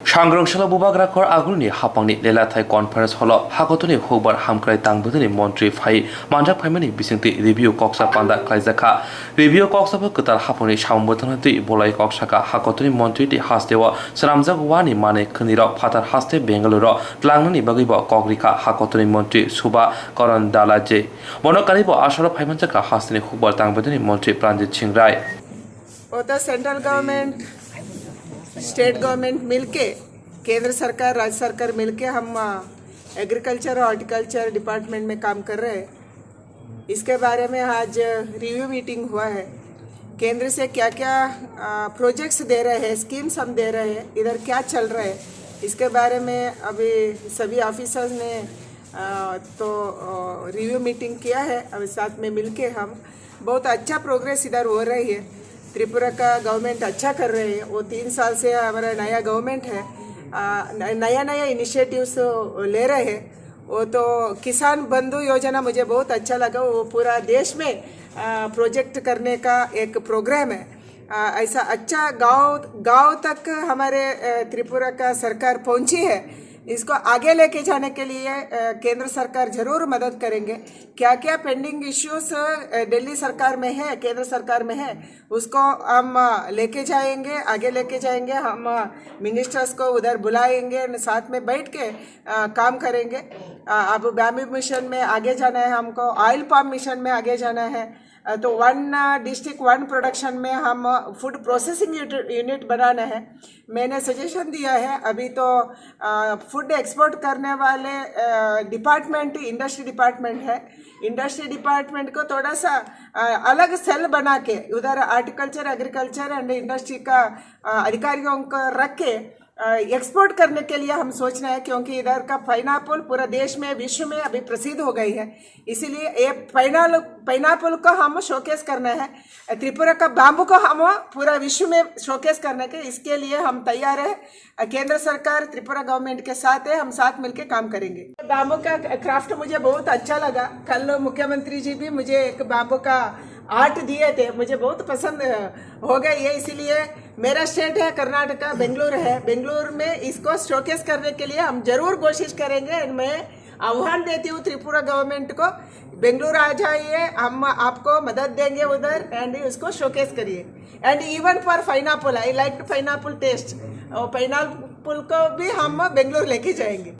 सांग्रांशाला बुबाग्राखर आगुलनि हापांनि लेलाथाय conference हल हागतनि Hoover हामक्राय तांबोदनि मन्त्रि phi मानजाक फाइमानि बिसिंति review कक्सा पान्दा खायजाखा review कक्साबो कतार हापांनि सामबोथनति बलाय कक्साका हागतनि मन्त्रि ति हास्तेव सरामजाक वानि माने खनिराव फातार हास्ते बेंगलुरु लांनानि बगैब कग्रिका हागतनि मन्त्रि सुबा करन दालाजे बनकारिबो आसार फाइमानजाका हास्तेनि हुबर तांबोदनि मन्त्रि प्राणजित सिंह राय सेंट्रल गवर्नमेंट स्टेट गवर्नमेंट मिलके केंद्र सरकार राज्य सरकार मिलके हम एग्रीकल्चर और हॉर्टिकल्चर डिपार्टमेंट में काम कर रहे हैं। इसके बारे में आज रिव्यू मीटिंग हुआ है। केंद्र से क्या क्या प्रोजेक्ट्स दे रहे हैं, स्कीम्स हम दे रहे हैं, इधर क्या चल रहा है, इसके बारे में अभी सभी ऑफिसर्स ने रिव्यू मीटिंग किया है। अभी साथ में मिलके हम बहुत अच्छा प्रोग्रेस इधर हो रही है। त्रिपुरा का गवर्नमेंट अच्छा कर रहे हैं। वो 3 साल से हमारा नया गवर्नमेंट है, नया इनिशिएटिव्स ले रहे हैं। वो तो किसान बंधु योजना मुझे बहुत अच्छा लगा। वो पूरा देश में प्रोजेक्ट करने का एक प्रोग्राम है। ऐसा अच्छा गांव तक हमारे त्रिपुरा का सरकार पहुंची है। इसको आगे लेके जाने के लिए केंद्र सरकार जरूर मदद करेंगे। क्या क्या पेंडिंग इश्यूज दिल्ली सरकार में है, केंद्र सरकार में है, उसको हम लेके जाएंगे, आगे लेके जाएंगे। हम मिनिस्टर्स को उधर बुलाएंगे, साथ में बैठ के काम करेंगे। अब बैम्बू मिशन में आगे जाना है, हमको ऑयल पाम मिशन में आगे जाना है। तो 1 डिस्ट्रिक्ट 1 प्रोडक्शन में हम फूड प्रोसेसिंग यूनिट बनाना है। मैंने सजेशन दिया है। अभी तो फूड एक्सपोर्ट करने वाले डिपार्टमेंट इंडस्ट्री डिपार्टमेंट है। इंडस्ट्री डिपार्टमेंट को थोड़ा सा अलग सेल बना के उधर हॉर्टिकल्चर एग्रीकल्चर एंड इंडस्ट्री का अधिकारियों को रख के एक्सपोर्ट करने के लिए हम सोच रहे हैं, क्योंकि इधर का पाइनएप्पल पूरा देश में विश्व में अभी प्रसिद्ध हो गई है। इसीलिए ये पाइनएप्पल को हम शोकेस करना है। त्रिपुरा का बैम्बू को हम पूरा विश्व में शोकेस करने के, इसके लिए हम तैयार है। केंद्र सरकार त्रिपुरा गवर्नमेंट के साथ है, हम साथ मिलकर काम करेंगे। बैम्बू का क्राफ्ट मुझे बहुत अच्छा लगा। कल मुख्यमंत्री जी भी मुझे एक बैम्बू का आर्ट दिए थे, मुझे बहुत पसंद हो गई है। इसीलिए मेरा स्टेट है कर्नाटका, बेंगलुरु है। बेंगलुरु में इसको शोकेस करने के लिए हम जरूर कोशिश करेंगे। मैं आह्वान देती हूँ त्रिपुरा गवर्नमेंट को, बेंगलुरु आ जाइए, हम आपको मदद देंगे उधर, एंड उसको शोकेस करिए। And even for pineapple, I like pineapple taste, pineapple को भी हम बेंगलुरु लेके जाएंगे।